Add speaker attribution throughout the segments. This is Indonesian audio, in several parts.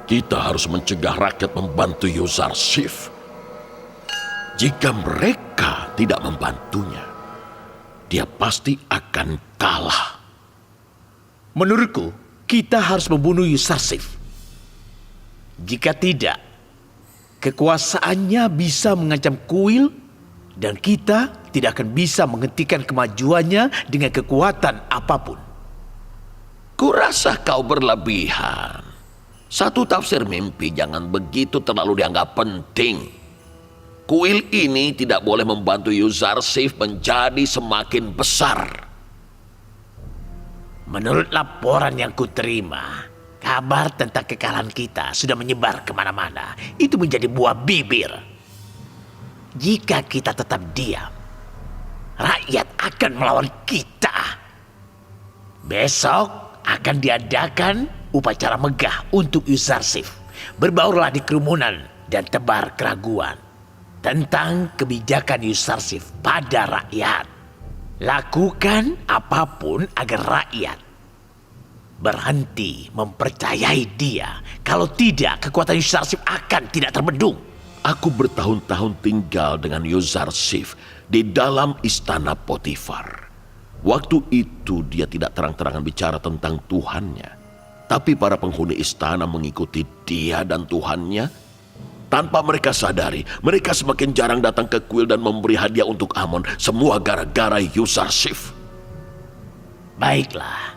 Speaker 1: Kita harus mencegah rakyat membantu Yuzarsif. Jika mereka tidak membantunya, dia pasti akan kalah.
Speaker 2: Menurutku, kita harus membunuh Yuzarsif. Jika tidak, kekuasaannya bisa mengancam kuil dan kita tidak akan bisa menghentikan kemajuannya dengan kekuatan apapun.
Speaker 1: Kurasa kau berlebihan. Satu tafsir mimpi jangan begitu terlalu dianggap penting. Kuil ini tidak boleh membantu Yuzarsif menjadi semakin besar.
Speaker 2: Menurut laporan yang kuterima, kabar tentang kekalahan kita sudah menyebar kemana-mana. Itu menjadi buah bibir. Jika kita tetap diam, rakyat akan melawan kita. Besok akan diadakan upacara megah untuk Yuzarsif. Berbaurlah di kerumunan dan tebar keraguan tentang kebijakan Yuzarsif pada rakyat. Lakukan apapun agar rakyat berhenti mempercayai dia. Kalau tidak, kekuatan Yuzarsif akan tidak terbendung.
Speaker 1: Aku bertahun-tahun tinggal dengan Yuzarsif di dalam istana Potifar. Waktu itu dia tidak terang-terangan bicara tentang Tuhannya. Tapi para penghuni istana mengikuti dia dan Tuhannya. Tanpa mereka sadari, mereka semakin jarang datang ke kuil dan memberi hadiah untuk Amon. Semua gara-gara Yuzarsif.
Speaker 2: Baiklah,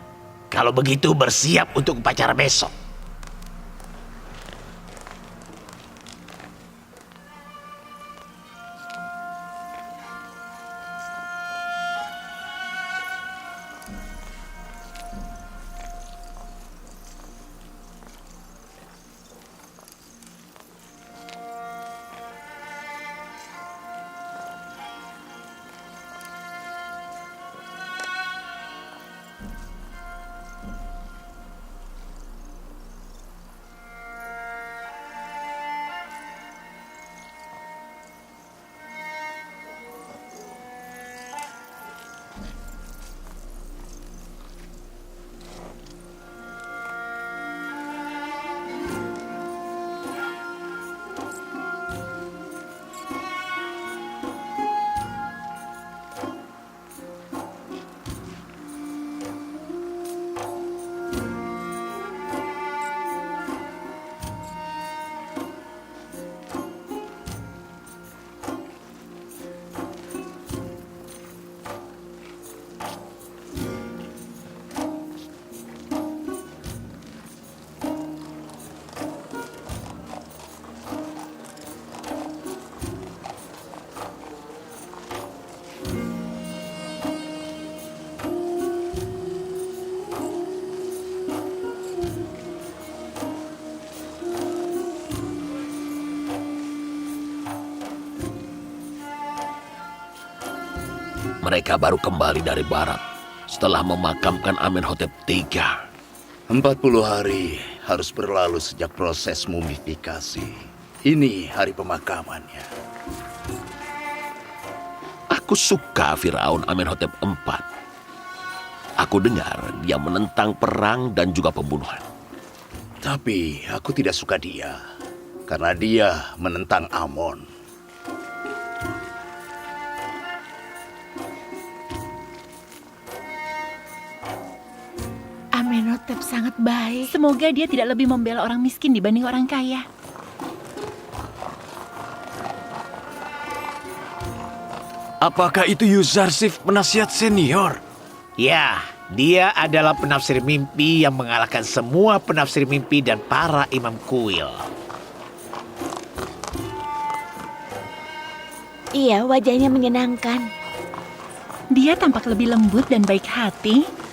Speaker 2: kalau begitu bersiap untuk upacara besok.
Speaker 1: Mereka baru kembali dari barat setelah memakamkan Amenhotep III.
Speaker 3: 40 hari harus berlalu sejak proses mumifikasi. Ini hari pemakamannya.
Speaker 1: Aku suka Firaun Amenhotep IV. Aku dengar dia menentang perang dan juga pembunuhan.
Speaker 3: Tapi aku tidak suka dia, karena dia menentang Amon.
Speaker 4: Amenhotep sangat baik. Semoga dia tidak lebih membela orang miskin dibanding orang kaya.
Speaker 5: Apakah itu Yuzarsif, penasihat senior?
Speaker 2: Ya, dia adalah penafsir mimpi yang mengalahkan semua penafsir mimpi dan para imam kuil.
Speaker 6: Iya, wajahnya menyenangkan.
Speaker 4: Dia tampak lebih lembut dan baik hati.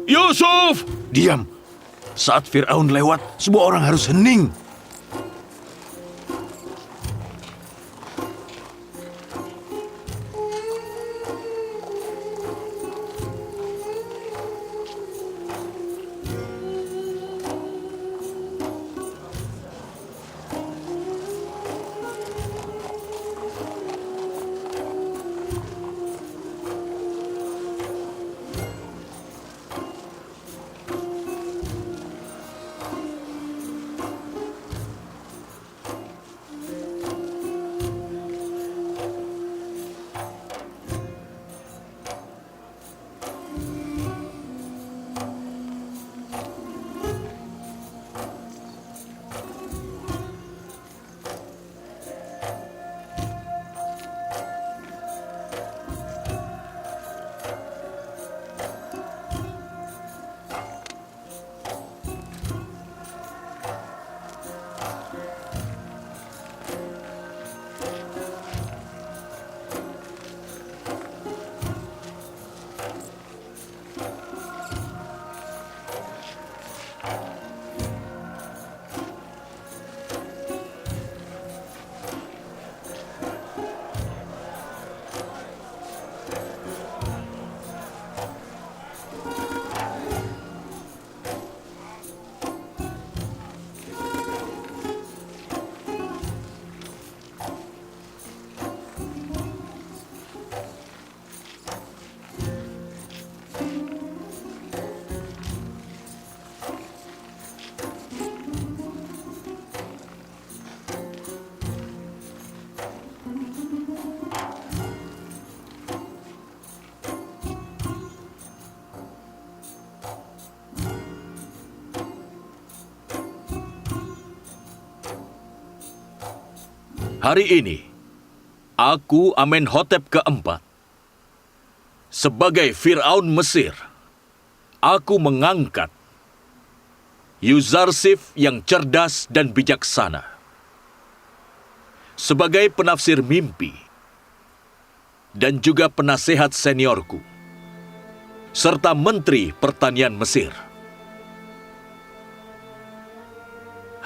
Speaker 5: Yusuf! Diam! Saat Fir'aun lewat, semua orang harus hening. Hari ini, aku Amenhotep keempat, sebagai Fir'aun Mesir, aku mengangkat Yuzarsif yang cerdas dan bijaksana sebagai penafsir mimpi dan juga penasehat seniorku, serta Menteri Pertanian Mesir.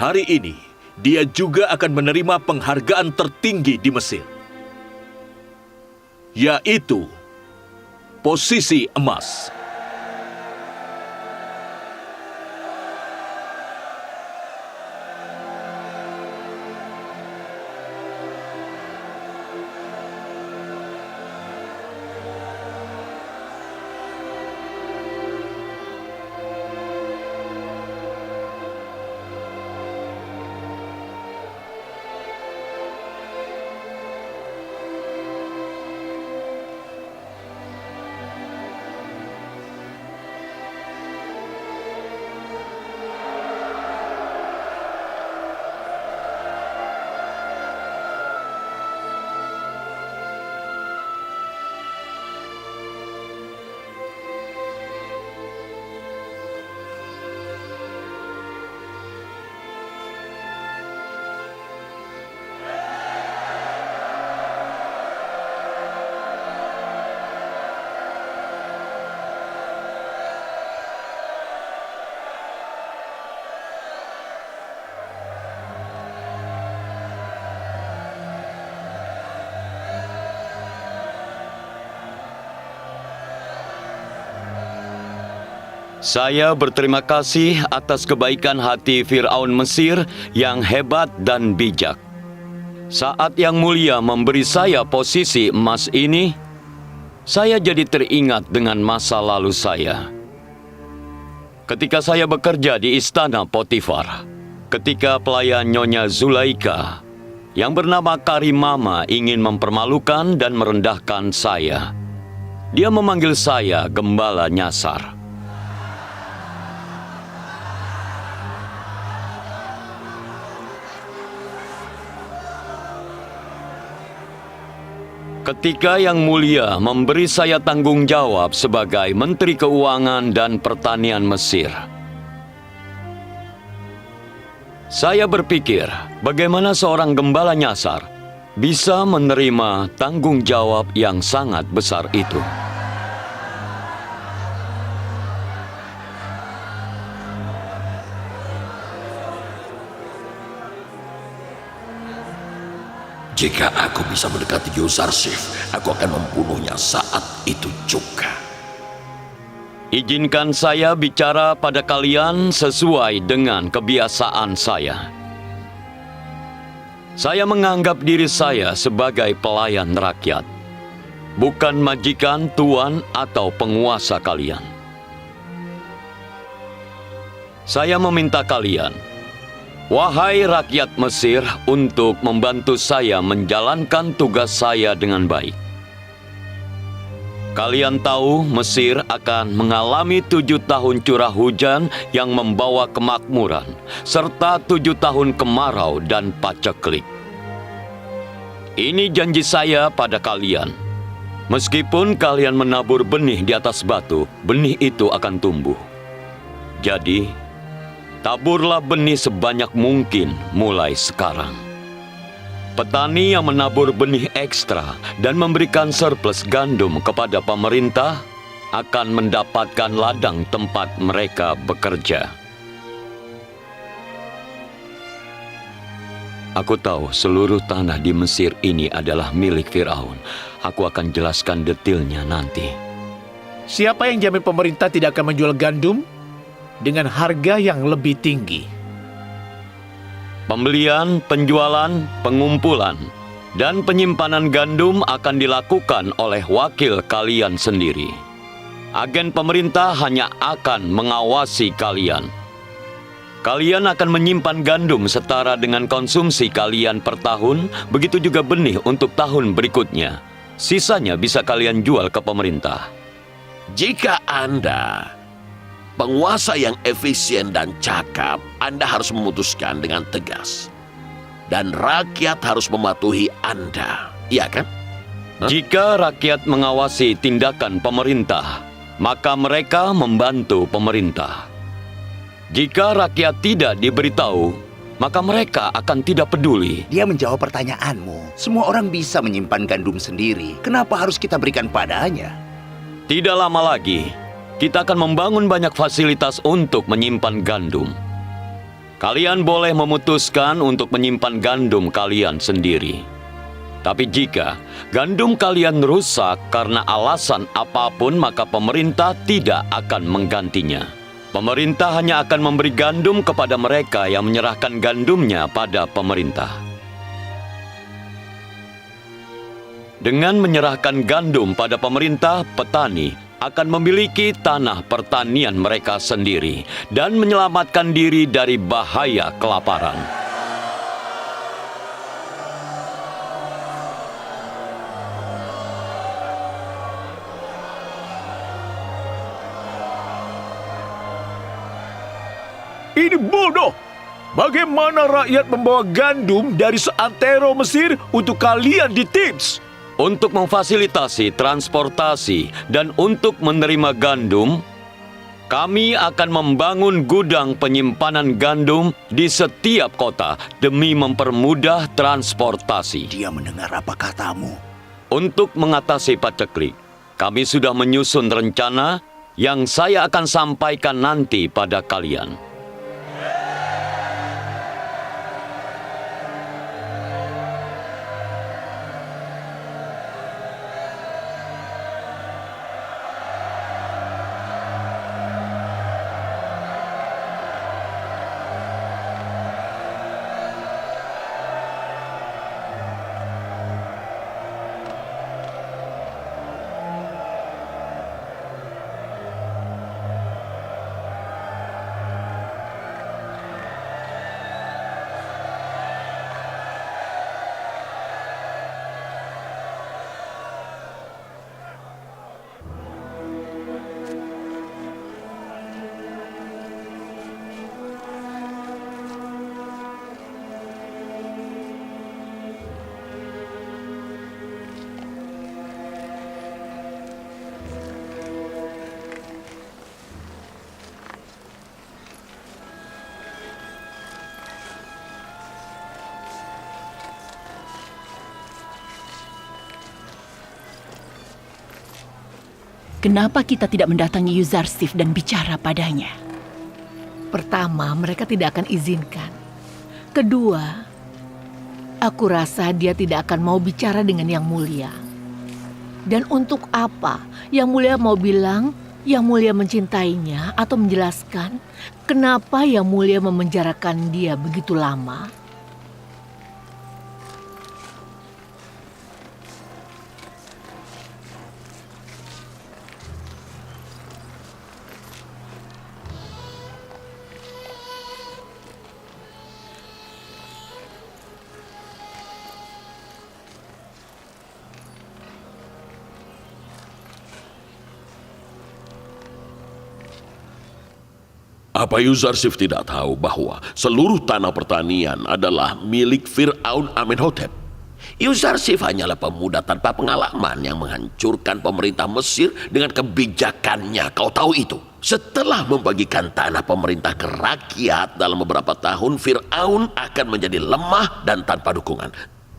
Speaker 5: Hari ini, dia juga akan menerima penghargaan tertinggi di Mesir, yaitu posisi emas.
Speaker 7: Saya berterima kasih atas kebaikan hati Fir'aun Mesir yang hebat dan bijak. Saat Yang Mulia memberi saya posisi emas ini, saya jadi teringat dengan masa lalu saya. Ketika saya bekerja di istana Potifar, ketika pelayan Nyonya Zulaika yang bernama Karimama ingin mempermalukan dan merendahkan saya, dia memanggil saya Gembala Nyasar. Ketika Yang Mulia memberi saya tanggung jawab sebagai Menteri Keuangan dan Pertanian Mesir, saya berpikir bagaimana seorang gembala nyasar bisa menerima tanggung jawab yang sangat besar itu.
Speaker 1: Jika aku bisa mendekati Yuzarsif, aku akan membunuhnya saat itu juga.
Speaker 7: Izinkan saya bicara pada kalian sesuai dengan kebiasaan saya. Saya menganggap diri saya sebagai pelayan rakyat, bukan majikan, tuan, atau penguasa kalian. Saya meminta kalian, wahai rakyat Mesir, untuk membantu saya menjalankan tugas saya dengan baik. Kalian tahu Mesir akan mengalami 7 tahun curah hujan yang membawa kemakmuran, serta 7 tahun kemarau dan paceklik. Ini janji saya pada kalian. Meskipun kalian menabur benih di atas batu, benih itu akan tumbuh. Jadi, taburlah benih sebanyak mungkin mulai sekarang. Petani yang menabur benih ekstra dan memberikan surplus gandum kepada pemerintah akan mendapatkan ladang tempat mereka bekerja. Aku tahu seluruh tanah di Mesir ini adalah milik Fir'aun. Aku akan jelaskan detailnya nanti.
Speaker 2: Siapa yang jamin pemerintah tidak akan menjual gandum dengan harga yang lebih tinggi?
Speaker 7: Pembelian, penjualan, pengumpulan, dan penyimpanan gandum akan dilakukan oleh wakil kalian sendiri. Agen pemerintah hanya akan mengawasi kalian. Kalian akan menyimpan gandum setara dengan konsumsi kalian per tahun, begitu juga benih untuk tahun berikutnya. Sisanya bisa kalian jual ke pemerintah.
Speaker 1: Jika Anda penguasa yang efisien dan cakap, Anda harus memutuskan dengan tegas. dan rakyat harus mematuhi Anda. Iya kan?
Speaker 7: Jika rakyat mengawasi tindakan pemerintah, maka mereka membantu pemerintah. Jika rakyat tidak diberitahu, maka mereka akan tidak peduli.
Speaker 3: Dia menjawab pertanyaanmu. Semua orang bisa menyimpan gandum sendiri. Kenapa harus kita berikan padanya?
Speaker 7: Tidak lama lagi, kita akan membangun banyak fasilitas untuk menyimpan gandum. Kalian boleh memutuskan untuk menyimpan gandum kalian sendiri. Tapi jika gandum kalian rusak karena alasan apapun, maka pemerintah tidak akan menggantinya. Pemerintah hanya akan memberi gandum kepada mereka yang menyerahkan gandumnya pada pemerintah. Dengan menyerahkan gandum pada pemerintah, petani akan memiliki tanah pertanian mereka sendiri dan menyelamatkan diri dari bahaya kelaparan.
Speaker 5: Ini bodoh. Bagaimana rakyat membawa gandum dari seantero Mesir untuk kalian di Thebes?
Speaker 7: Untuk memfasilitasi transportasi dan untuk menerima gandum, kami akan membangun gudang penyimpanan gandum di setiap kota demi mempermudah transportasi.
Speaker 3: Dia mendengar apa katamu.
Speaker 7: Untuk mengatasi paceklik, kami sudah menyusun rencana yang saya akan sampaikan nanti pada kalian.
Speaker 4: Kenapa kita tidak mendatangi Yuzarsif dan bicara padanya?
Speaker 8: Pertama, mereka tidak akan izinkan. Kedua, aku rasa dia tidak akan mau bicara dengan Yang Mulia. Dan untuk apa Yang Mulia mau bilang Yang Mulia mencintainya atau menjelaskan kenapa Yang Mulia memenjarakan dia begitu lama?
Speaker 1: Apa Yuzarsif tidak tahu bahwa seluruh tanah pertanian adalah milik Fir'aun Amenhotep? Yuzarsif hanyalah pemuda tanpa pengalaman yang menghancurkan pemerintah Mesir dengan kebijakannya. Kau tahu itu? Setelah membagikan tanah pemerintah ke rakyat dalam beberapa tahun, Fir'aun akan menjadi lemah dan tanpa dukungan.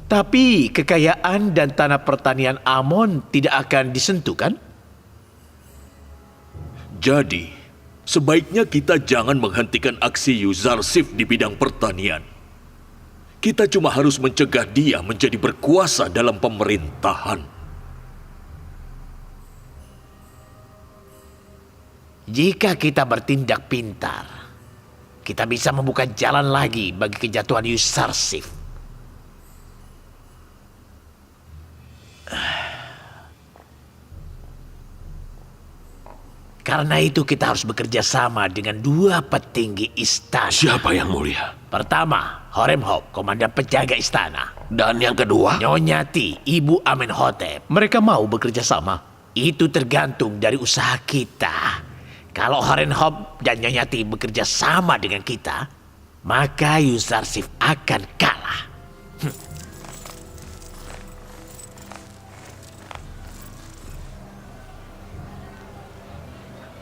Speaker 2: Tapi kekayaan dan tanah pertanian Amon tidak akan disentuh, kan?
Speaker 5: Jadi, sebaiknya kita jangan menghentikan aksi Yuzarsif di bidang pertanian. Kita cuma harus mencegah dia menjadi berkuasa dalam pemerintahan.
Speaker 2: Jika kita bertindak pintar, kita bisa membuka jalan lagi bagi kejatuhan Yuzarsif. Karena itu kita harus bekerja sama dengan dua petinggi istana.
Speaker 1: Siapa yang mulia?
Speaker 2: Pertama, Horemheb, komandan penjaga istana.
Speaker 1: Dan yang kedua?
Speaker 2: Nyonya Ti, ibu Amenhotep. Mereka mau bekerja sama. Itu tergantung dari usaha kita. Kalau Horemheb dan Nyonya Ti bekerja sama dengan kita, maka Yuzarsif akan kalah.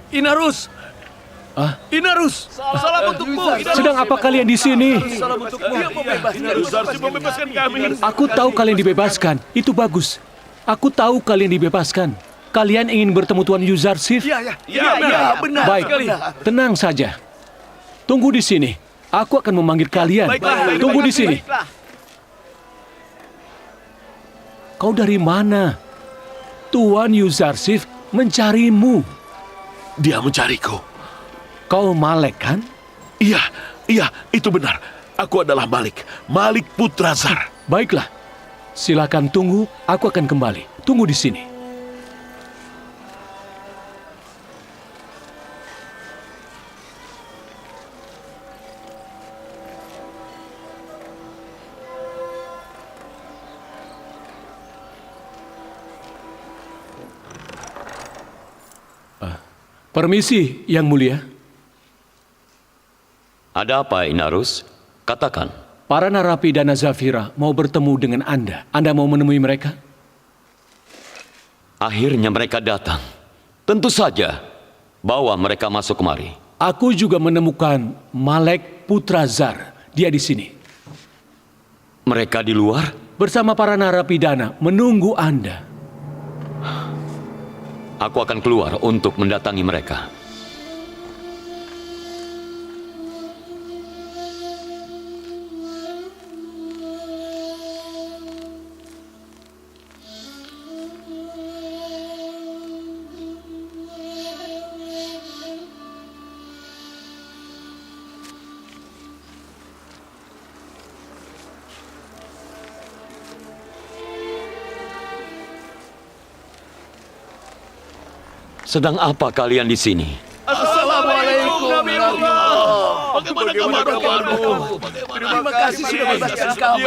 Speaker 9: Inarus! Inarus! Salam untukmu!
Speaker 10: Sedang apa kalian di sini?
Speaker 9: Salam untukmu! Dia membebaskan kami!
Speaker 10: Aku tahu kalian dibebaskan. Itu bagus. Aku tahu kalian dibebaskan. Kalian ingin bertemu Tuan Yuzarsif?
Speaker 9: Ya, benar.
Speaker 10: Baik, tenang saja. Tunggu di sini. Aku akan memanggil kalian. Tunggu di sini. Kau dari mana? Tuan Yuzarsif mencarimu.
Speaker 1: Dia mencariku.
Speaker 10: Kau Malek, kan?
Speaker 1: Iya, itu benar. Aku adalah Malik. Malik Putra Zar.
Speaker 10: Baiklah. Silakan tunggu, aku akan kembali. Tunggu di sini. Permisi, Yang Mulia.
Speaker 7: Ada apa, Inarus? Katakan.
Speaker 10: Para narapidana Zafira mau bertemu dengan Anda. Anda mau menemui mereka?
Speaker 7: Akhirnya mereka datang. Tentu saja. Bawa mereka masuk kemari.
Speaker 10: Aku juga menemukan Malek Putra Zar. Dia di sini.
Speaker 7: Mereka di luar?
Speaker 10: Bersama para narapidana menunggu Anda.
Speaker 7: Aku akan keluar untuk mendatangi mereka. Sedang apa kalian di sini?
Speaker 9: Assalamualaikum, Nabi Allah. Bagaimana kabarmu? Terima kasih sudah membebaskan kami.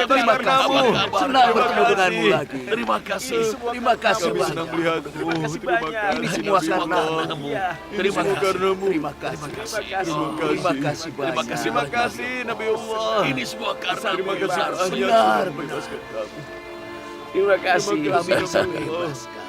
Speaker 9: Terima kasih. Senang bertemu denganmu lagi. Terima kasih. Terima kasih banyak. Senang melihatmu. Ini semua karenamu. Terima kasih. Terima kasih. Terima kasih banyak. Terima kasih, Nabi Allah. Ini semua karena terima kasih. Benar. Terima kasih. Kami bisa bebaskan.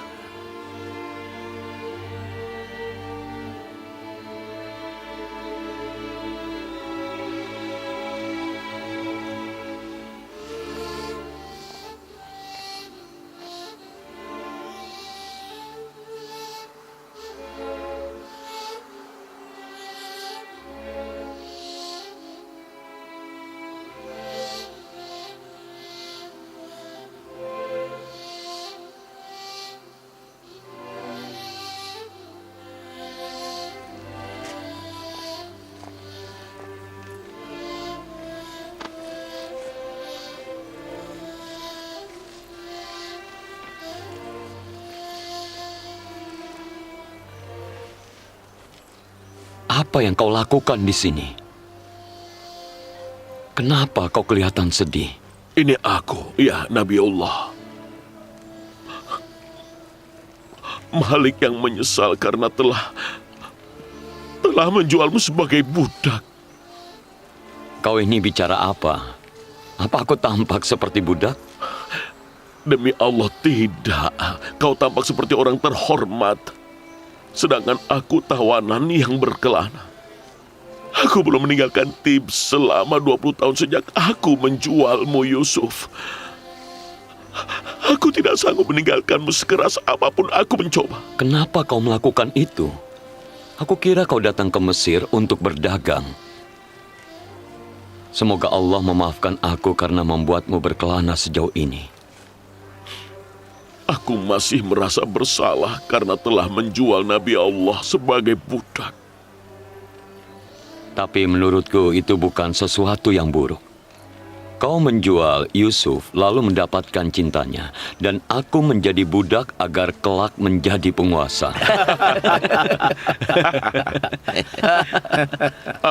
Speaker 7: Apa yang kau lakukan di sini? Kenapa kau kelihatan sedih?
Speaker 1: Ini aku, ya Nabi Allah. Malik yang menyesal karena telah menjualmu sebagai budak.
Speaker 7: Kau ini bicara apa? Apa aku tampak seperti budak?
Speaker 1: Demi Allah tidak. Kau tampak seperti orang terhormat. Sedangkan aku tawanan yang berkelana. Aku belum meninggalkan Tib selama 20 tahun sejak aku menjualmu, Yusuf. Aku tidak sanggup meninggalkanmu sekeras apapun aku mencoba.
Speaker 7: Kenapa kau melakukan itu? Aku kira kau datang ke Mesir untuk berdagang. Semoga Allah memaafkan aku karena membuatmu berkelana sejauh ini.
Speaker 1: Aku masih merasa bersalah karena telah menjual Nabi Allah sebagai budak.
Speaker 7: Tapi menurutku itu bukan sesuatu yang buruk. Kau menjual Yusuf lalu mendapatkan cintanya, dan aku menjadi budak agar kelak menjadi penguasa.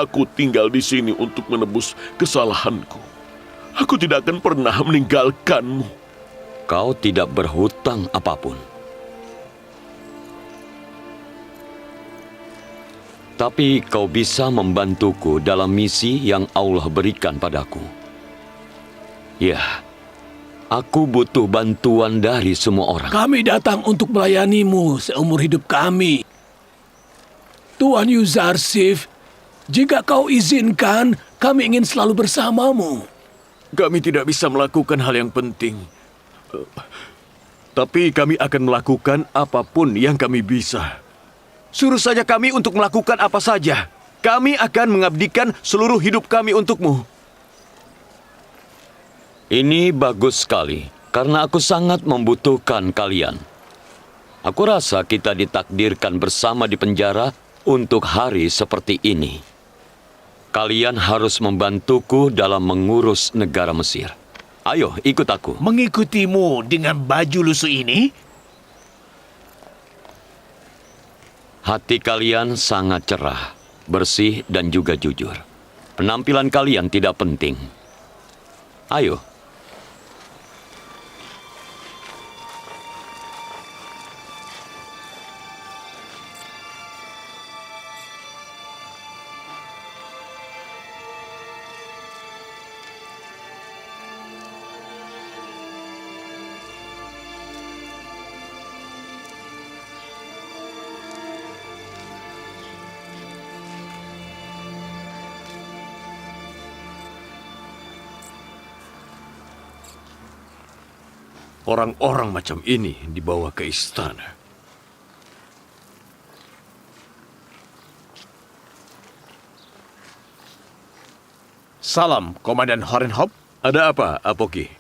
Speaker 1: Aku tinggal di sini untuk menebus kesalahanku. Aku tidak akan pernah meninggalkanmu.
Speaker 7: Kau tidak berhutang apapun. Tapi kau bisa membantuku dalam misi yang Allah berikan padaku. Ya, aku butuh bantuan dari semua orang.
Speaker 10: Kami datang untuk melayanimu seumur hidup kami. Tuan Yuzarsif, jika kau izinkan, kami ingin selalu bersamamu.
Speaker 9: Kami tidak bisa melakukan hal yang penting. Tapi kami akan melakukan apapun yang kami bisa. Suruh saja kami untuk melakukan apa saja. Kami akan mengabdikan seluruh hidup kami untukmu.
Speaker 7: Ini bagus sekali, karena aku sangat membutuhkan kalian. Aku rasa kita ditakdirkan bersama di penjara untuk hari seperti ini. Kalian harus membantuku dalam mengurus negara Mesir. Ayo, ikut aku.
Speaker 2: Mengikutimu dengan baju lusuh ini?
Speaker 7: Hati kalian sangat cerah, bersih, dan juga jujur. Penampilan kalian tidak penting. Ayo.
Speaker 9: Orang-orang macam ini dibawa ke istana.
Speaker 2: Salam, Komandan Horenhop.
Speaker 9: Ada apa, Apoki?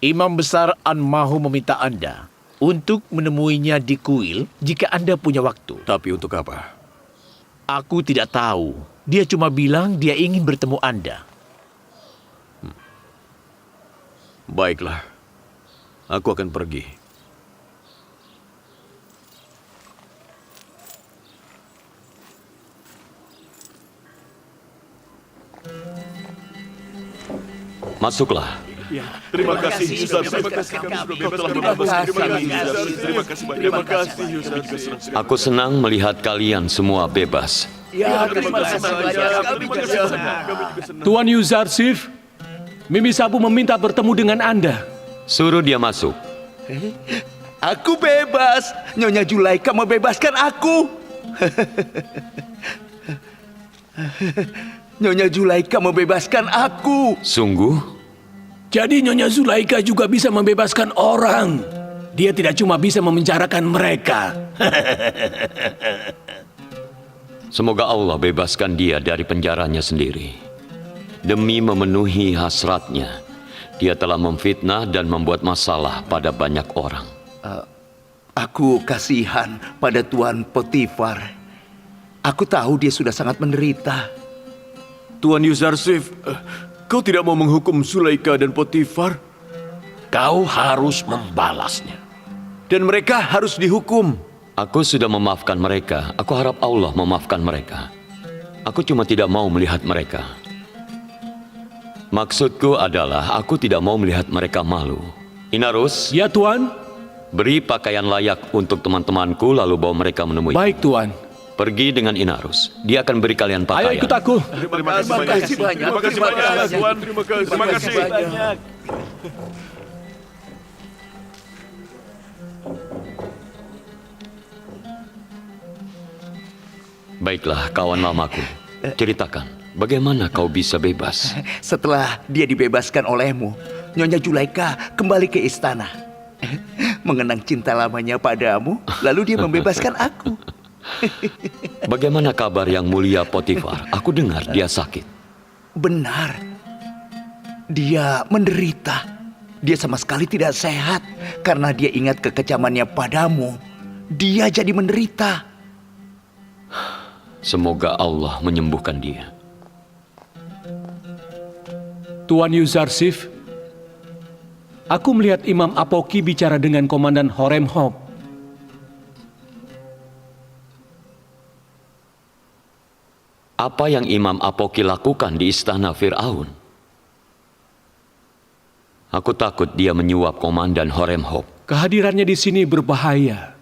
Speaker 2: Imam Besar Anmahu meminta Anda untuk menemuinya di kuil jika Anda punya waktu.
Speaker 9: Tapi untuk apa?
Speaker 2: Aku tidak tahu. Dia cuma bilang dia ingin bertemu Anda.
Speaker 9: Baiklah. Aku akan pergi.
Speaker 7: Masuklah.
Speaker 9: Terima kasih, Yusuf. Terima kasih kami sudah bebas telah membebaskan kami. Terima kasih banyak. Terima kasih, Yusuf.
Speaker 7: Aku senang melihat kalian semua bebas.
Speaker 9: Ya, terima kasih banyak. Kami juga senang.
Speaker 10: Tuan Yuzarsif, Mimi Sabu meminta bertemu dengan Anda.
Speaker 7: Suruh dia masuk.
Speaker 3: Aku bebas. Nyonya Julaika membebaskan aku. Nyonya Julaika membebaskan aku.
Speaker 7: Sungguh?
Speaker 10: Jadi Nyonya Zulaika juga bisa membebaskan orang. Dia tidak cuma bisa memenjarakan mereka.
Speaker 7: Semoga Allah bebaskan dia dari penjaranya sendiri. Demi memenuhi hasratnya, dia telah memfitnah dan membuat masalah pada banyak orang.
Speaker 3: Aku kasihan pada Tuan Potifar. Aku tahu dia sudah sangat menderita.
Speaker 9: Tuan Yuzarsif, kau tidak mau menghukum Zulaika dan Potifar?
Speaker 1: Kau harus membalasnya.
Speaker 9: Dan mereka harus dihukum.
Speaker 7: Aku sudah memaafkan mereka. Aku harap Allah memaafkan mereka. Aku cuma tidak mau melihat mereka. Maksudku adalah aku tidak mau melihat mereka malu. Inarus,
Speaker 10: Ya Tuan.
Speaker 7: beri pakaian layak untuk teman-temanku lalu bawa mereka menemui.
Speaker 10: Baik Tuan.
Speaker 7: Pergi dengan Inarus. Dia akan beri kalian pakaian.
Speaker 10: Ayo ikut aku.
Speaker 9: Terima kasih banyak. Terima kasih banyak, Tuan. Terima kasih banyak.
Speaker 7: Baiklah, kawan lamaku. Ceritakan, bagaimana kau bisa bebas?
Speaker 3: Setelah dia dibebaskan olehmu, Nyonya Julaika kembali ke istana. Mengenang cinta lamanya padamu, lalu dia membebaskan aku.
Speaker 7: Bagaimana kabar yang mulia Potifar? Aku dengar dia sakit.
Speaker 3: Benar. Dia menderita. Dia sama sekali tidak sehat karena dia ingat kekejamannya padamu. Dia jadi menderita.
Speaker 7: Semoga Allah menyembuhkan dia.
Speaker 10: Tuan Yuzarsif, aku melihat Imam Apoki bicara dengan Komandan Horemhop.
Speaker 7: Apa yang Imam Apoki lakukan di istana Fir'aun? Aku takut dia menyuap Komandan Horemhop.
Speaker 10: Kehadirannya di sini berbahaya.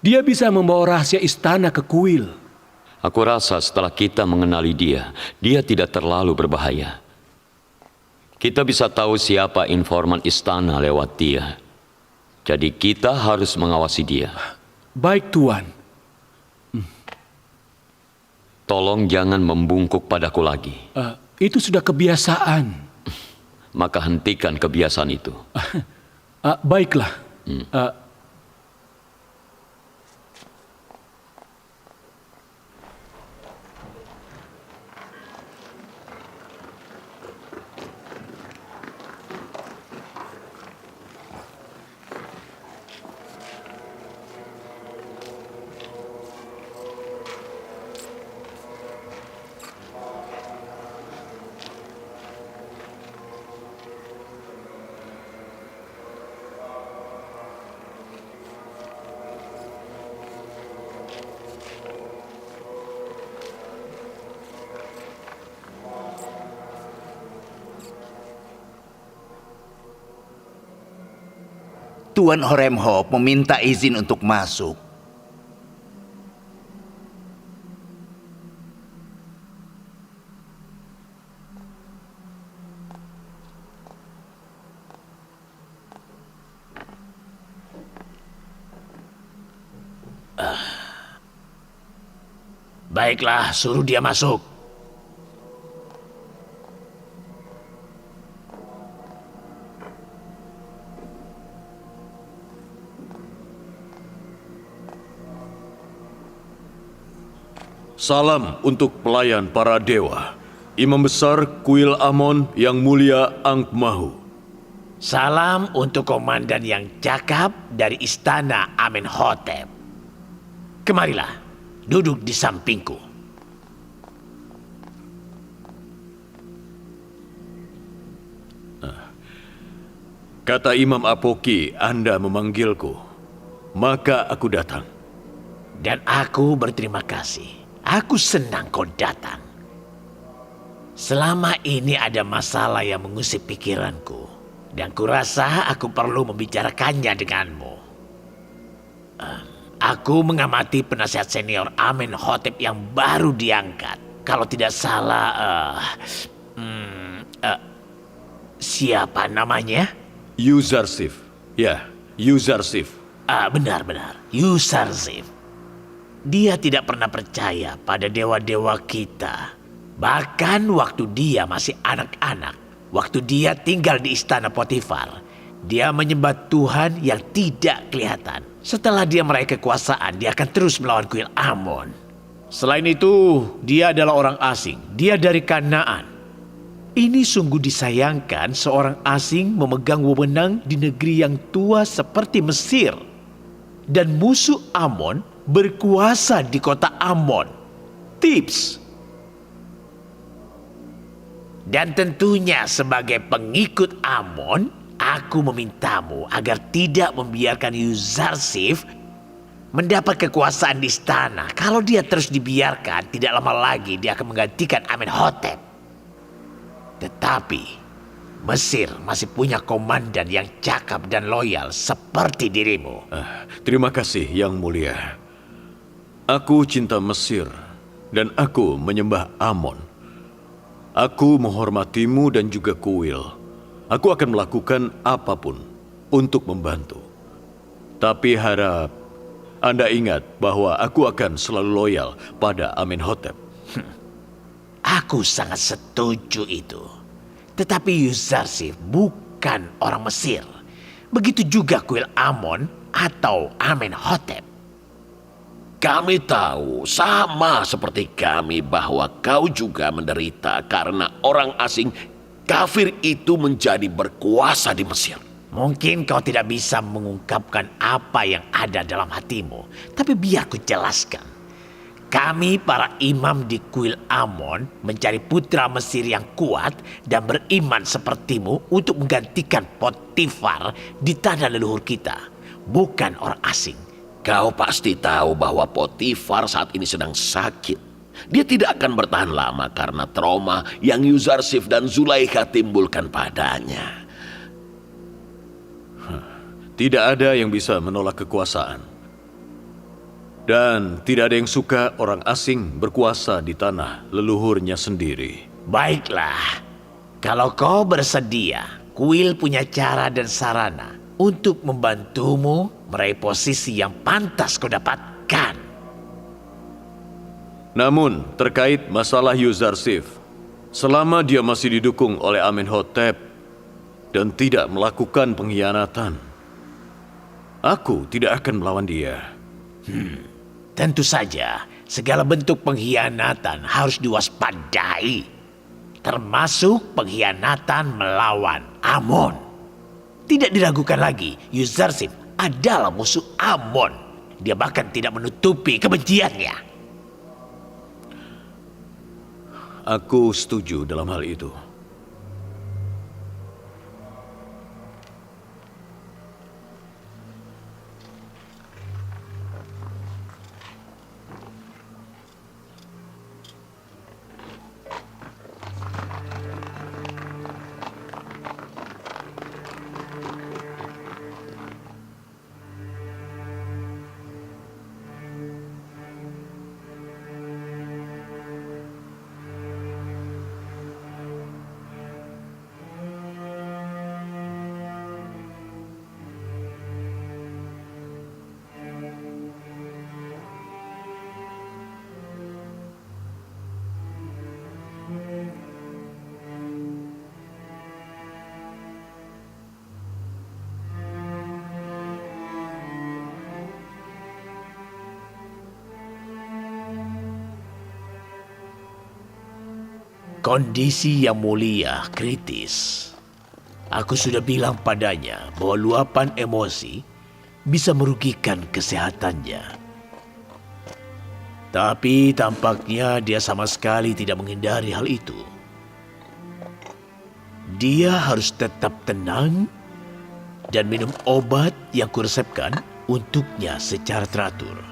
Speaker 10: Dia bisa membawa rahasia istana ke kuil.
Speaker 7: Aku rasa setelah kita mengenali dia, dia tidak terlalu berbahaya. Kita bisa tahu siapa informan istana lewat dia. Jadi kita harus mengawasi dia.
Speaker 10: Baik Tuan.
Speaker 7: Tolong jangan membungkuk padaku lagi.
Speaker 10: Itu sudah kebiasaan.
Speaker 7: Maka hentikan kebiasaan itu.
Speaker 10: Baiklah.
Speaker 3: Tuan Horemhop meminta izin untuk masuk.
Speaker 2: Baiklah, suruh dia masuk.
Speaker 5: Salam untuk pelayan para dewa, Imam Besar Kuil Amon yang mulia Angkmahu.
Speaker 2: Salam untuk komandan yang cakap dari istana Amenhotep. Kemarilah, duduk di sampingku.
Speaker 5: Kata Imam Apoki, Anda memanggilku, maka aku datang.
Speaker 2: Dan aku berterima kasih. Aku senang kau datang. Selama ini ada masalah yang mengusik pikiranku. Dan kurasa aku perlu membicarakannya denganmu. Aku mengamati penasihat senior Amenhotep yang baru diangkat. Kalau tidak salah, siapa namanya?
Speaker 5: Yuzarsif. Ya, Yuzarsif.
Speaker 2: Benar-benar, Yuzarsif. Dia tidak pernah percaya pada dewa-dewa kita. Bahkan waktu dia masih anak-anak, waktu dia tinggal di istana Potifar, dia menyembah Tuhan yang tidak kelihatan. Setelah dia meraih kekuasaan, dia akan terus melawan kuil Amon. Selain itu, dia adalah orang asing. Dia dari Kanaan. Ini sungguh disayangkan seorang asing memegang wewenang di negeri yang tua seperti Mesir. Dan musuh Amon berkuasa di kota Amon. Tips. Dan tentunya sebagai pengikut Amon, aku memintamu agar tidak membiarkan Yuzarsif mendapat kekuasaan di istana. Kalau dia terus dibiarkan, tidak lama lagi dia akan menggantikan Amenhotep. Tetapi Mesir masih punya komandan yang cakap dan loyal seperti dirimu.
Speaker 5: Terima kasih, Yang Mulia. Aku cinta Mesir dan aku menyembah Amon. Aku menghormatimu dan juga kuil. Aku akan melakukan apapun untuk membantu. Tapi harap Anda ingat bahwa aku akan selalu loyal pada Amenhotep.
Speaker 2: Aku sangat setuju itu. Tetapi Yuzarsif bukan orang Mesir. Begitu juga kuil Amon atau Amenhotep.
Speaker 1: Kami tahu sama seperti kami bahwa kau juga menderita karena orang asing kafir itu menjadi berkuasa di Mesir.
Speaker 2: Mungkin kau tidak bisa mengungkapkan apa yang ada dalam hatimu. Tapi biar ku jelaskan. Kami para imam di kuil Amon mencari putra Mesir yang kuat dan beriman sepertimu untuk menggantikan Potifar di tanah leluhur kita. Bukan orang asing.
Speaker 1: Kau pasti tahu bahwa Potifar saat ini sedang sakit. Dia tidak akan bertahan lama karena trauma yang Yuzarsif dan Zulaikha timbulkan padanya.
Speaker 5: Tidak ada yang bisa menolak kekuasaan. Dan tidak ada yang suka orang asing berkuasa di tanah leluhurnya sendiri.
Speaker 2: Baiklah, kalau kau bersedia, kuil punya cara dan sarana untuk membantumu meraih posisi yang pantas kau dapatkan.
Speaker 5: Namun, terkait masalah Yuzarsif, selama dia masih didukung oleh Amenhotep dan tidak melakukan pengkhianatan, aku tidak akan melawan dia.
Speaker 2: Tentu saja, segala bentuk pengkhianatan harus diwaspadai, termasuk pengkhianatan melawan Amon. Tidak diragukan lagi, Yuzarsif adalah musuh Amon. Dia bahkan tidak menutupi kebenciannya.
Speaker 5: Aku setuju dalam hal itu.
Speaker 2: Kondisi Yang Mulia kritis. Aku sudah bilang padanya bahwa luapan emosi bisa merugikan kesehatannya. Tapi tampaknya dia sama sekali tidak menghindari hal itu. Dia harus tetap tenang dan minum obat yang kuresepkan untuknya secara teratur.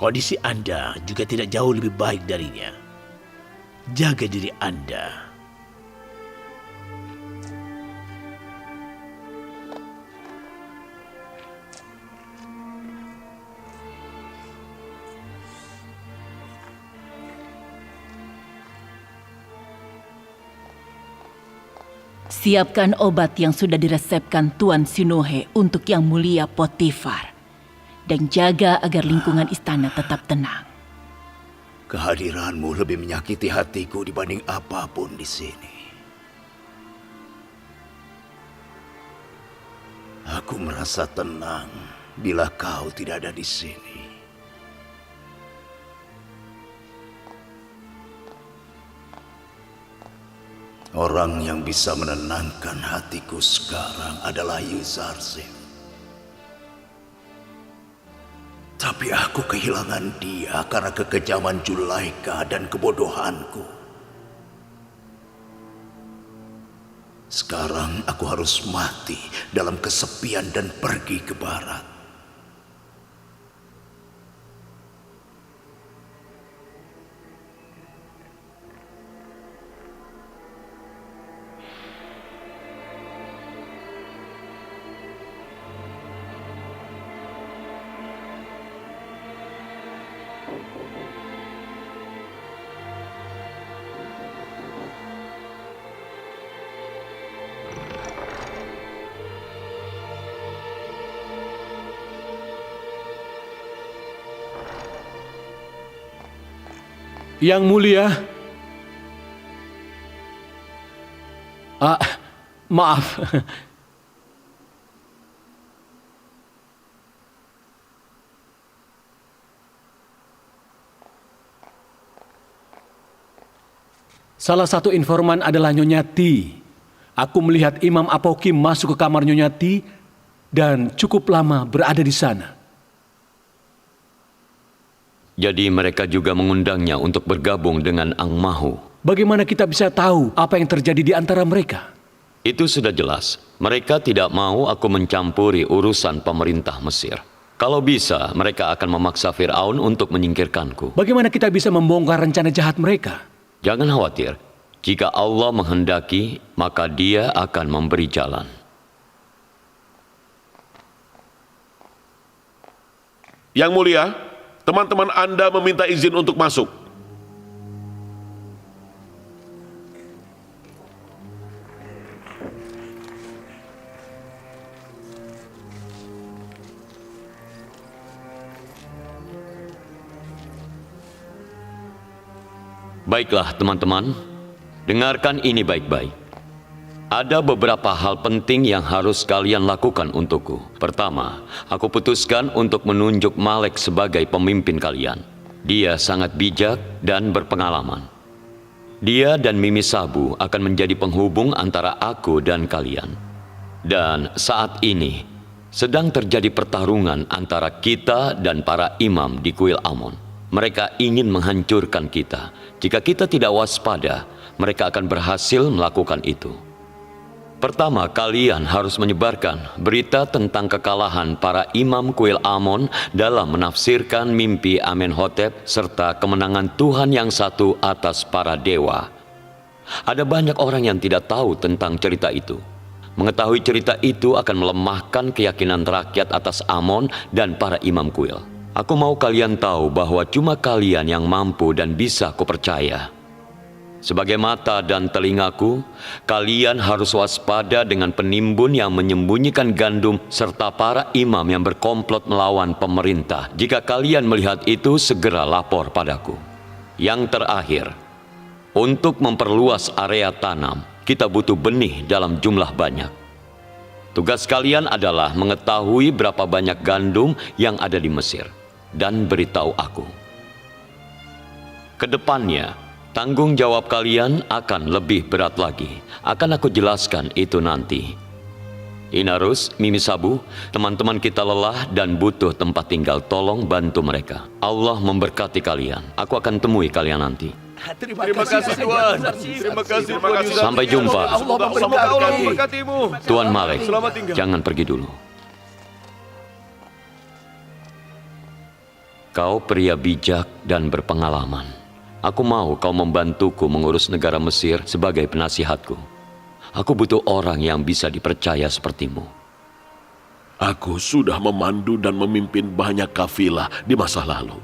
Speaker 2: Kondisi Anda juga tidak jauh lebih baik darinya. Jaga diri Anda.
Speaker 4: Siapkan obat yang sudah diresepkan Tuan Sinohe untuk Yang Mulia Potifar. Dan jaga agar lingkungan istana tetap tenang.
Speaker 3: Kehadiranmu lebih menyakiti hatiku dibanding apapun di sini. Aku merasa tenang bila kau tidak ada di sini. Orang yang bisa menenangkan hatiku sekarang adalah Yuzarsif. Tapi aku kehilangan dia karena kekejaman Julaika dan kebodohanku. Sekarang aku harus mati dalam kesepian dan pergi ke barat.
Speaker 10: Yang Mulia. Maaf. Salah satu informan adalah Nyonya Ti. Aku melihat Imam Apokim masuk ke kamar Nyonya Ti dan cukup lama berada di sana.
Speaker 7: Jadi mereka juga mengundangnya untuk bergabung dengan Ang Mahu.
Speaker 10: Bagaimana kita bisa tahu apa yang terjadi di antara mereka?
Speaker 7: Itu sudah jelas. Mereka tidak mau aku mencampuri urusan pemerintah Mesir. Kalau bisa, mereka akan memaksa Fir'aun untuk menyingkirkanku.
Speaker 10: Bagaimana kita bisa membongkar rencana jahat mereka?
Speaker 7: Jangan khawatir. Jika Allah menghendaki, maka Dia akan memberi jalan.
Speaker 1: Yang Mulia, teman-teman Anda meminta izin untuk masuk.
Speaker 7: Baiklah teman-teman, dengarkan ini baik-baik. Ada beberapa hal penting yang harus kalian lakukan untukku. Pertama, aku putuskan untuk menunjuk Malek sebagai pemimpin kalian. Dia sangat bijak dan berpengalaman. Dia dan Mimi Sabu akan menjadi penghubung antara aku dan kalian. Dan saat ini, sedang terjadi pertarungan antara kita dan para imam di kuil Amon. Mereka ingin menghancurkan kita. Jika kita tidak waspada, mereka akan berhasil melakukan itu. Pertama, kalian harus menyebarkan berita tentang kekalahan para imam kuil Amon dalam menafsirkan mimpi Amenhotep serta kemenangan Tuhan yang satu atas para dewa. Ada banyak orang yang tidak tahu tentang cerita itu. Mengetahui cerita itu akan melemahkan keyakinan rakyat atas Amon dan para imam kuil. Aku mau kalian tahu bahwa cuma kalian yang mampu dan bisa kupercaya. Sebagai mata dan telingaku, kalian harus waspada dengan penimbun yang menyembunyikan gandum serta para imam yang berkomplot melawan pemerintah. Jika kalian melihat itu, segera lapor padaku. Yang terakhir, untuk memperluas area tanam, kita butuh benih dalam jumlah banyak. Tugas kalian adalah mengetahui berapa banyak gandum yang ada di Mesir dan beritahu aku. Kedepannya, tanggung jawab kalian akan lebih berat lagi. Akan aku jelaskan itu nanti. Inarus, Mimi Sabu, teman-teman kita lelah dan butuh tempat tinggal. Tolong bantu mereka. Allah memberkati kalian. Aku akan temui kalian nanti.
Speaker 9: Terima kasih Tuan. Terima kasih Tuan.
Speaker 7: Sampai jumpa.
Speaker 9: Semoga Allah memberkatimu.
Speaker 7: Tuan Malek,
Speaker 9: Selamat tinggal.
Speaker 7: jangan pergi dulu. Kau pria bijak dan berpengalaman. Aku mau kau membantuku mengurus negara Mesir sebagai penasihatku. Aku butuh orang yang bisa dipercaya sepertimu.
Speaker 1: Aku sudah memandu dan memimpin banyak kafilah di masa lalu.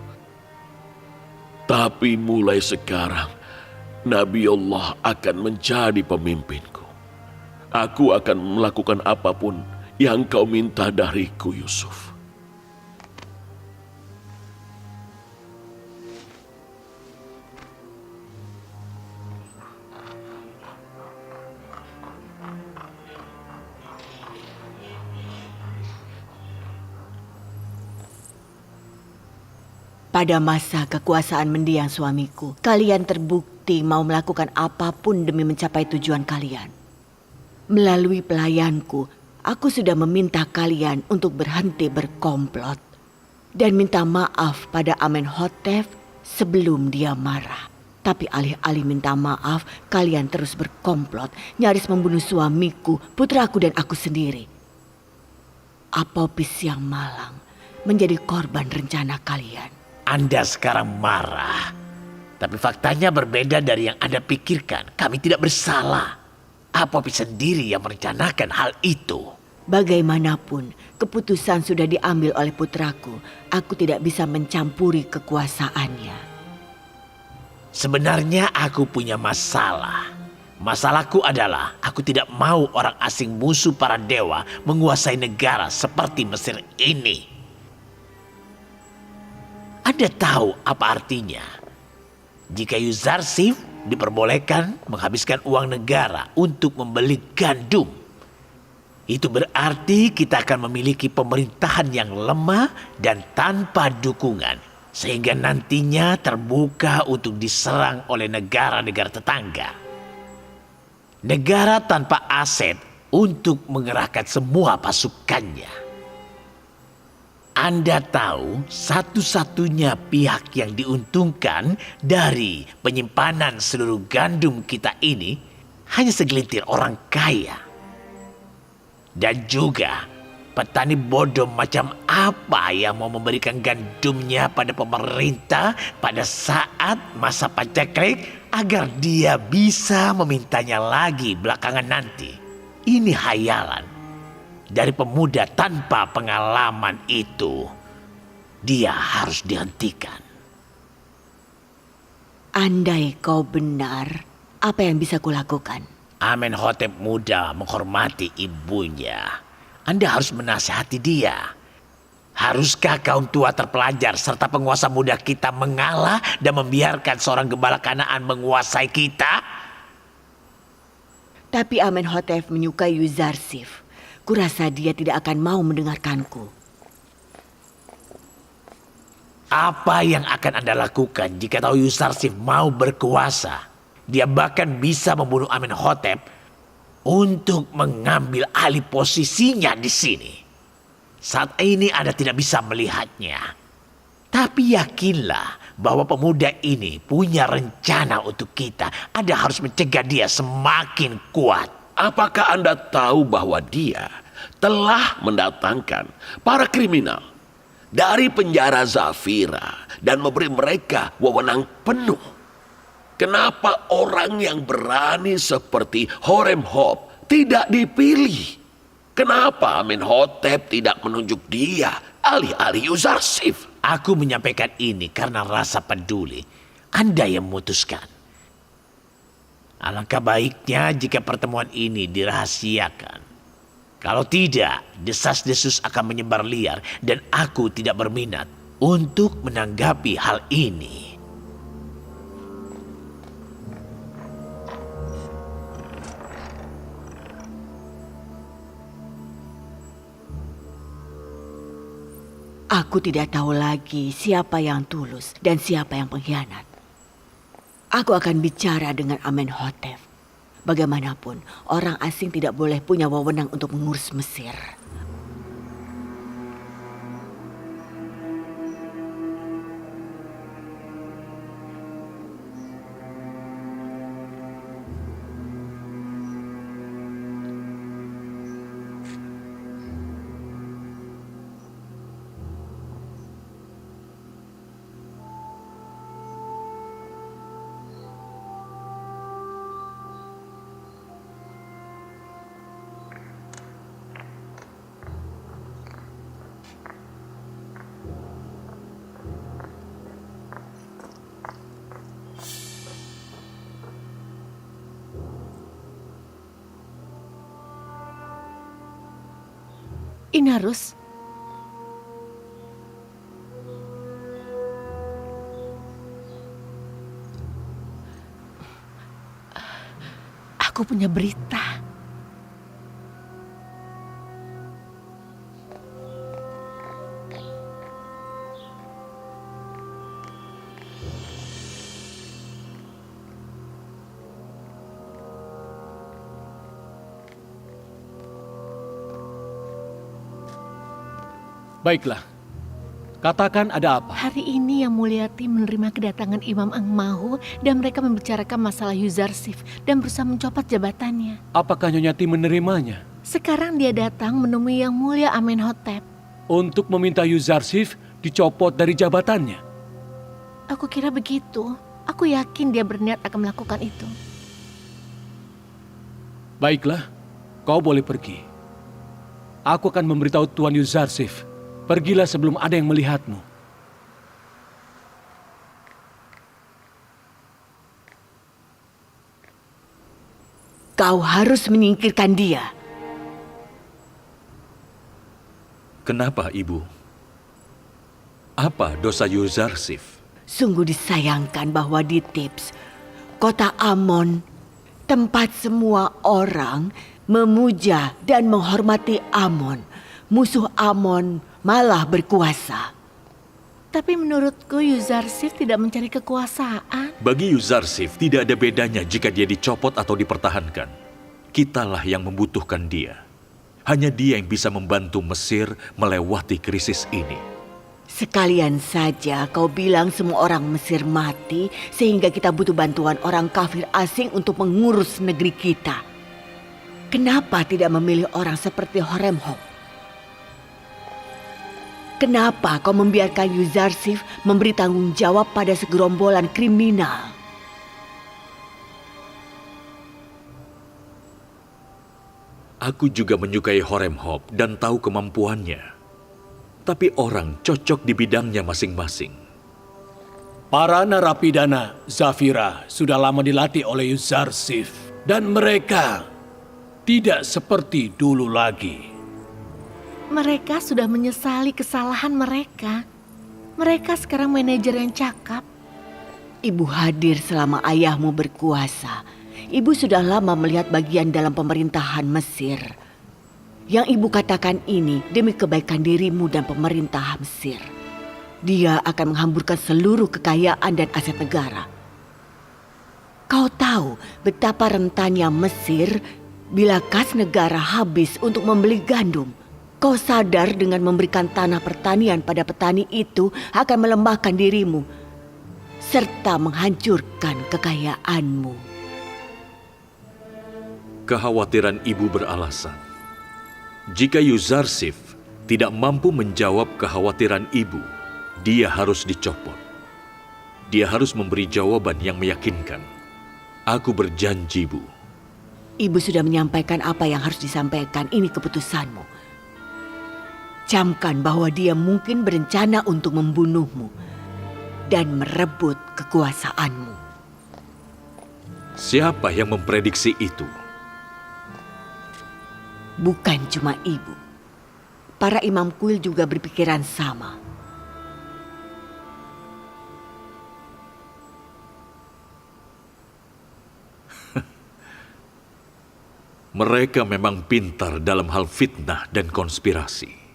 Speaker 1: Tapi mulai sekarang, Nabi Allah akan menjadi pemimpinku. Aku akan melakukan apapun yang kau minta dariku, Yusuf.
Speaker 6: Pada masa kekuasaan mendiang suamiku, kalian terbukti mau melakukan apapun demi mencapai tujuan kalian. Melalui pelayanku, aku sudah meminta kalian untuk berhenti berkomplot dan minta maaf pada Amenhotep sebelum dia marah. Tapi alih-alih minta maaf, kalian terus berkomplot, nyaris membunuh suamiku, putraku dan aku sendiri. Apopis yang malang menjadi korban rencana kalian.
Speaker 2: Anda sekarang marah. Tapi faktanya berbeda dari yang Anda pikirkan. Kami tidak bersalah. Apopis sendiri yang merencanakan hal itu.
Speaker 6: Bagaimanapun, keputusan sudah diambil oleh putraku. Aku tidak bisa mencampuri kekuasaannya.
Speaker 2: Sebenarnya aku punya masalah. Masalahku adalah aku tidak mau orang asing musuh para dewa menguasai negara seperti Mesir ini. Anda tahu apa artinya? Jika Yuzarsif diperbolehkan menghabiskan uang negara untuk membeli gandum, itu berarti kita akan memiliki pemerintahan yang lemah dan tanpa dukungan, sehingga nantinya terbuka untuk diserang oleh negara-negara tetangga. Negara tanpa aset untuk mengerahkan semua pasukannya. Anda tahu, satu-satunya pihak yang diuntungkan dari penyimpanan seluruh gandum kita ini hanya segelintir orang kaya. Dan juga petani bodoh macam apa yang mau memberikan gandumnya pada pemerintah pada saat masa paceklik agar dia bisa memintanya lagi belakangan nanti. Ini hayalan. Dari pemuda tanpa pengalaman itu, dia harus dihentikan.
Speaker 6: Andai kau benar, apa yang bisa kulakukan?
Speaker 2: Amenhotep muda menghormati ibunya. Anda harus menasihati dia. Haruskah kaum tua terpelajar serta penguasa muda kita mengalah dan membiarkan seorang gembala Kanaan menguasai kita?
Speaker 6: Tapi Amenhotep menyukai Yuzarsif. Kurasa dia tidak akan mau mendengarkanku.
Speaker 2: Apa yang akan Anda lakukan jika tahu Yuzarsif mau berkuasa? Dia bahkan bisa membunuh Amenhotep untuk mengambil alih posisinya di sini. Saat ini Anda tidak bisa melihatnya. Tapi yakinlah bahwa pemuda ini punya rencana untuk kita. Anda harus mencegah dia semakin kuat.
Speaker 1: Apakah Anda tahu bahwa dia telah mendatangkan para kriminal dari penjara Zafira dan memberi mereka wewenang penuh? Kenapa orang yang berani seperti Horemhop tidak dipilih? Kenapa Amenhotep tidak menunjuk dia alih-alih Yuzarsif?
Speaker 2: Aku menyampaikan ini karena rasa peduli. Anda yang memutuskan. Alangkah baiknya jika pertemuan ini dirahasiakan. Kalau tidak, desas-desus akan menyebar liar dan aku tidak berminat untuk menanggapi hal ini.
Speaker 6: Aku tidak tahu lagi siapa yang tulus dan siapa yang pengkhianat. Aku akan bicara dengan Amenhotep. Bagaimanapun, orang asing tidak boleh punya wewenang untuk mengurus Mesir.
Speaker 8: Inarus, aku punya berita.
Speaker 10: Baiklah, katakan ada apa?
Speaker 8: Hari ini Yang Mulyati menerima kedatangan Imam Angmahu dan mereka membicarakan masalah Yuzarsif dan berusaha mencopot jabatannya.
Speaker 10: Apakah Nyonyati menerimanya?
Speaker 8: Sekarang dia datang menemui Yang Mulia Amenhotep.
Speaker 10: Untuk meminta Yuzarsif dicopot dari jabatannya?
Speaker 8: Aku kira begitu. Aku yakin dia berniat akan melakukan itu.
Speaker 10: Baiklah, kau boleh pergi. Aku akan memberitahu Tuan Yuzarsif. Pergilah sebelum ada yang melihatmu.
Speaker 6: Kau harus menyingkirkan dia.
Speaker 5: Kenapa, Ibu? Apa dosa Yuzarsif?
Speaker 6: Sungguh disayangkan bahwa di Thebes, kota Amon, tempat semua orang memuja dan menghormati Amon, musuh Amon malah berkuasa.
Speaker 8: Tapi menurutku Yuzarsif tidak mencari kekuasaan.
Speaker 5: Bagi Yuzarsif tidak ada bedanya jika dia dicopot atau dipertahankan. Kitalah yang membutuhkan dia. Hanya dia yang bisa membantu Mesir melewati krisis ini.
Speaker 6: Sekalian saja kau bilang semua orang Mesir mati sehingga kita butuh bantuan orang kafir asing untuk mengurus negeri kita. Kenapa tidak memilih orang seperti Horemhop? Kenapa kau membiarkan Yuzarsif memberi tanggung jawab pada segerombolan kriminal?
Speaker 5: Aku juga menyukai Horemhop dan tahu kemampuannya. Tapi orang cocok di bidangnya masing-masing.
Speaker 10: Para narapidana Zafira sudah lama dilatih oleh Yuzarsif. Dan mereka tidak seperti dulu lagi.
Speaker 8: Mereka sudah menyesali kesalahan mereka. Mereka sekarang manajer yang cakap.
Speaker 6: Ibu hadir selama ayahmu berkuasa. Ibu sudah lama melihat bagian dalam pemerintahan Mesir. Yang ibu katakan ini demi kebaikan dirimu dan pemerintah Mesir. Dia akan menghamburkan seluruh kekayaan dan aset negara. Kau tahu betapa rentannya Mesir bila kas negara habis untuk membeli gandum. Kau sadar dengan memberikan tanah pertanian pada petani itu akan melemahkan dirimu serta menghancurkan kekayaanmu.
Speaker 5: Kekhawatiran ibu beralasan. Jika Yuzarsif tidak mampu menjawab kekhawatiran ibu, dia harus dicopot. Dia harus memberi jawaban yang meyakinkan. Aku berjanji, Bu.
Speaker 6: Ibu sudah menyampaikan apa yang harus disampaikan. Ini keputusanmu. Camkan bahwa dia mungkin berencana untuk membunuhmu dan merebut kekuasaanmu.
Speaker 5: Siapa yang memprediksi itu?
Speaker 6: Bukan cuma ibu. Para imam kuil juga berpikiran sama.
Speaker 5: Mereka memang pintar dalam hal fitnah dan konspirasi.